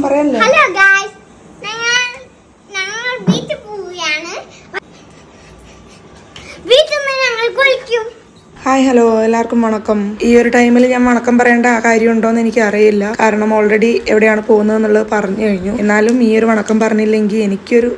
പറയല്ലേ? Hello guys, ഞങ്ങൾ ബീച്ചിൽ പോവുകയാണ്. ബീച്ചിൽ നിന്ന് ഞങ്ങൾ കുളിക്കും. ഹായ് ഹലോ, എല്ലാവർക്കും വണക്കം. ഈ ഒരു ടൈമിൽ ഞാൻ വണക്കം പറയേണ്ട കാര്യമുണ്ടോ എന്ന് എനിക്ക് അറിയില്ല. കാരണം ഓൾറെഡി എവിടെയാണ് പോകുന്നത് എന്നുള്ളത് പറഞ്ഞു കഴിഞ്ഞു. എന്നാലും ഈ ഒരു വണക്കം പറഞ്ഞില്ലെങ്കിൽ എനിക്കൊരു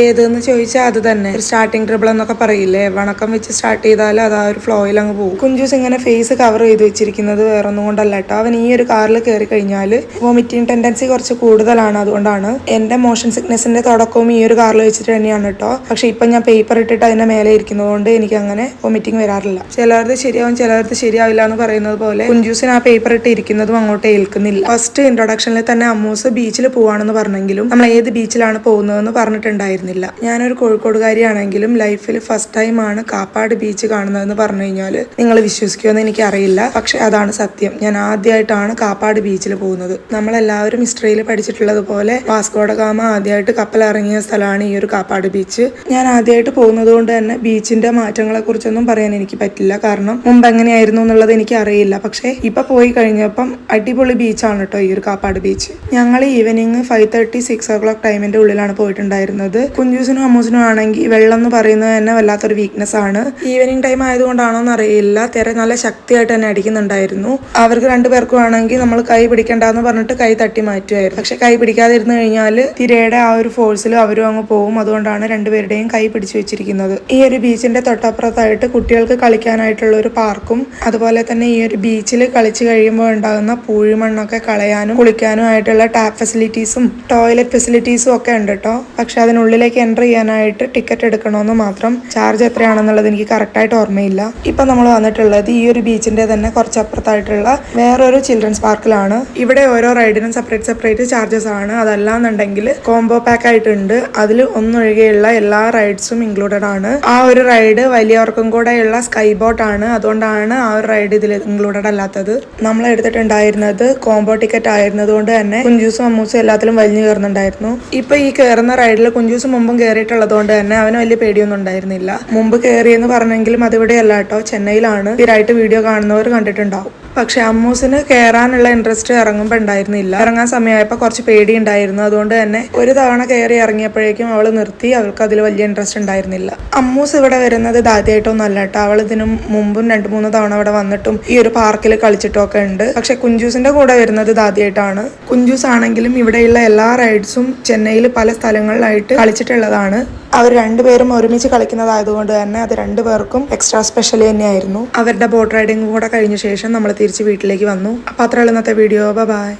ഏതെന്ന് ചോദിച്ചാൽ അത് തന്നെ ഒരു സ്റ്റാർട്ടിങ് ട്രിബിൾ എന്നൊക്കെ പറയില്ലേ, വണക്കം വെച്ച് സ്റ്റാർട്ട് ചെയ്താൽ അത് ആ ഒരു ഫ്ലോയിൽ അങ്ങ് പോകും. കുഞ്ചൂസ് ഇങ്ങനെ ഫേസ് കവർ ചെയ്ത് വെച്ചിരിക്കുന്നത് വേറെ ഒന്നും കൊണ്ടല്ല കേട്ടോ. അവൻ ഈ ഒരു കാറിൽ കയറി കഴിഞ്ഞാൽ വോമിറ്റിംഗ് ടെൻഡൻസി കുറച്ച് കൂടുതലാണ്. അതുകൊണ്ടാണ് എന്റെ മോഷൻ സിക്നസിന്റെ തുടക്കവും ഈ ഒരു കാറിൽ വെച്ചിട്ട് തന്നെയാണ് കേട്ടോ. പക്ഷെ ഇപ്പൊ ഞാൻ പേപ്പർ ഇട്ടിട്ട് അതിന്റെ മേലെ ഇരിക്കുന്നതുകൊണ്ട് എനിക്ക് അങ്ങനെ വോമിറ്റിംഗ് വരാറില്ല. ചിലർക്ക് ശരിയാവും, ചിലർക്ക് ശരിയാവില്ല എന്ന് പറയുന്നത് പോലെ കുഞ്ചൂസിന് ആ പേപ്പർ ഇട്ട് ഇരിക്കുന്നതും അങ്ങോട്ട് ഏൽക്കുന്നില്ല. ഫസ്റ്റ് ഇൻട്രൊഡക്ഷനിൽ തന്നെ അമ്മൂസ് ബീച്ചിൽ പോവാണെന്ന് പറഞ്ഞെങ്കിലും നമ്മൾ ഏത് ബീച്ചിലാണ് പോകുന്നതെന്ന് പറഞ്ഞിട്ടുണ്ടായിരുന്നില്ല. ഞാനൊരു കോഴിക്കോടുകാരിയാണെങ്കിലും ലൈഫിൽ ഫസ്റ്റ് ടൈം ആണ് കാപ്പാട് ബീച്ച് കാണുന്നതെന്ന് പറഞ്ഞു കഴിഞ്ഞാൽ നിങ്ങൾ വിശ്വസിക്കുമെന്ന് എനിക്കറിയില്ല. പക്ഷെ അതാണ് സത്യം. ഞാൻ ആദ്യമായിട്ടാണ് കാപ്പാട് ബീച്ചിൽ പോകുന്നത്. നമ്മളെല്ലാവരും ഹിസ്റ്ററിയിൽ പഠിച്ചിട്ടുള്ളത് പോലെ വാസ്കോഡ ഗാമ ആദ്യമായിട്ട് കപ്പലിറങ്ങിയ സ്ഥലമാണ് ഈ ഒരു കാപ്പാട് ബീച്ച്. ഞാൻ ആദ്യമായിട്ട് പോകുന്നത് കൊണ്ട് തന്നെ ബീച്ചിന്റെ മാറ്റങ്ങളെ കുറിച്ചൊന്നും പറയാൻ എനിക്ക് പറ്റില്ല. കാരണം മുമ്പ് എങ്ങനെയായിരുന്നു എന്നുള്ളത് എനിക്ക് അറിയില്ല. പക്ഷെ ഇപ്പൊ പോയി കഴിഞ്ഞപ്പം അടിപൊളി ബീച്ചാണ് കേട്ടോ ഈ ഒരു കാപ്പാട് ബീച്ച്. ഞങ്ങൾ ഈവനിങ് 5:30 6 o'clock ടൈമിന്റെ ഉള്ളിലാണ് പോയിട്ടുണ്ടായിരുന്നത്. കുഞ്ചൂസിനും അമ്മൂസിനും ആണെങ്കിൽ വെള്ളം എന്ന് പറയുന്നത് തന്നെ വല്ലാത്തൊരു വീക്ക്നെസ് ആണ്. ഈവനിങ് ടൈം ആയതുകൊണ്ടാണോ എന്ന് അറിയില്ല, തിര നല്ല ശക്തിയായിട്ട് തന്നെ അടിക്കുന്നുണ്ടായിരുന്നു. അവർക്ക് രണ്ടുപേർക്കും ആണെങ്കിൽ നമ്മൾ കൈ പിടിക്കണ്ടെന്ന് പറഞ്ഞിട്ട് കൈ തട്ടി മാറ്റുമായിരുന്നു. പക്ഷെ കൈ പിടിക്കാതിരുന്നു കഴിഞ്ഞാൽ തിരയുടെ ആ ഒരു ഫോഴ്സിൽ അവരും അങ്ങ് പോകും. അതുകൊണ്ടാണ് രണ്ടുപേരുടെയും കൈ പിടിച്ചു വെച്ചിരിക്കുന്നത്. ഈ ഒരു ബീച്ചിന്റെ തൊട്ടപ്പുറത്തായിട്ട് കുട്ടികൾക്ക് കളിക്കാനായിട്ടുള്ള ഒരു പാർക്കും അതുപോലെ തന്നെ ഈ ഒരു ബീച്ചിൽ കളിച്ചു കഴിയുമ്പോൾ ഉണ്ടാകുന്ന പൂഴിമണ്ണൊക്കെ കളയാനും കുളിക്കാനും ആയിട്ടുള്ള ടാപ്പ് ഫെസിലിറ്റീസും ടോയ്ലറ്റ് ഫെസിലിറ്റീസും ഒക്കെ ഉണ്ട് കേട്ടോ. പക്ഷെ അതിനുള്ളിലേക്ക് എൻ്റർ ചെയ്യാനായിട്ട് ടിക്കറ്റ് എടുക്കണമെന്ന് മാത്രം. ചാർജ് എത്രയാണെന്നുള്ളത് എനിക്ക് കറക്റ്റായിട്ട് ഓർമ്മയില്ല. ഇപ്പൊ നമ്മൾ വന്നിട്ടുള്ളത് ഈ ഒരു ബീച്ചിന്റെ തന്നെ കുറച്ചപ്പുറത്തായിട്ടുള്ള വേറൊരു ചിൽഡ്രൻസ് പാർക്കിലാണ്. ഇവിടെ ഓരോ റൈഡിനും സെപ്പറേറ്റ് ചാർജസ് ആണ്. അതല്ലാന്നുണ്ടെങ്കിൽ കോംബോ പാക്ക് ആയിട്ടുണ്ട്. അതിൽ ഒന്നൊഴികെയുള്ള എല്ലാ റൈഡ്സും ഇൻക്ലൂഡഡ് ആണ്. ആ ഒരു റൈഡ് വലിയവർക്കും കൂടെയുള്ള സ്കൈ ബോട്ട് ആണ്. അതുകൊണ്ടാണ് ആ ഒരു റൈഡ് ഇതിൽ ഇൻക്ലൂഡഡ് അല്ലാത്തത്. നമ്മൾ എടുത്തിട്ടുണ്ടായിരുന്നത് കോംബോ ടിക്കറ്റ് ആയിരുന്നത് കൊണ്ട് തന്നെ കുഞ്ചൂസും അമ്മൂസും എല്ലാത്തിലും വലിഞ്ഞു കയറുന്നുണ്ടായിരുന്നു. ഇപ്പൊ ഈ കയറുന്ന റൈഡിൽ കുഞ്ചൂസ് മുമ്പും കയറിയിട്ടുള്ളത് കൊണ്ട് തന്നെ അവന് വലിയ പേടിയൊന്നും ഉണ്ടായിരുന്നില്ല. മുമ്പ് കയറിയെന്ന് പറഞ്ഞെങ്കിലും അതിവിടെയല്ല കേട്ടോ, ചെന്നൈയിലാണ്. സ്ഥിരമായിട്ട് വീഡിയോ കാണുന്നവർ കണ്ടിട്ടുണ്ടാവും. പക്ഷെ അമ്മൂസിന് കയറാനുള്ള ഇൻട്രസ്റ്റ് ഇറങ്ങുമ്പോൾ ഉണ്ടായിരുന്നില്ല. ഇറങ്ങാൻ സമയമായപ്പോൾ കുറച്ച് പേടി ഉണ്ടായിരുന്നു. അതുകൊണ്ട് തന്നെ ഒരു തവണ കയറി ഇറങ്ങിയപ്പോഴേക്കും അവൾ നിർത്തി. അവൾക്ക് അതിൽ വലിയ ഇൻട്രസ്റ്റ് ഉണ്ടായിരുന്നില്ല. അമ്മൂസ് ഇവിടെ വരുന്നത് ആദ്യമായിട്ടൊന്നും അല്ല കേട്ടോ. അവൾ ഇതിനും മുമ്പും 2-3 തവണ ഇവിടെ വന്നിട്ടും ഈ ഒരു പാർക്കിൽ കളിച്ചിട്ടും ഒക്കെ ഉണ്ട്. പക്ഷെ കുഞ്ചൂസിന്റെ കൂടെ വരുന്നത് ആദ്യമായിട്ടാണ്. കുഞ്ചൂസ് ആണെങ്കിലും ഇവിടെയുള്ള എല്ലാ റൈഡ്സും ചെന്നൈയിൽ പല സ്ഥലങ്ങളിലായിട്ട് കളിച്ചിട്ടുള്ളതാണ്. അവർ രണ്ടുപേരും ഒരുമിച്ച് കളിക്കുന്നതായതുകൊണ്ട് തന്നെ അത് രണ്ടുപേർക്കും എക്സ്ട്രാ സ്പെഷ്യൽ തന്നെയായിരുന്നു. അവരുടെ ബോട്ട് റൈഡിംഗ് കൂടെ കഴിഞ്ഞ ശേഷം നമ്മൾ തിരിച്ച് വീട്ടിലേക്ക് വന്നു. അപ്പോൾ അത്രയുള്ള ഇന്നത്തെ വീഡിയോ. ബൈ.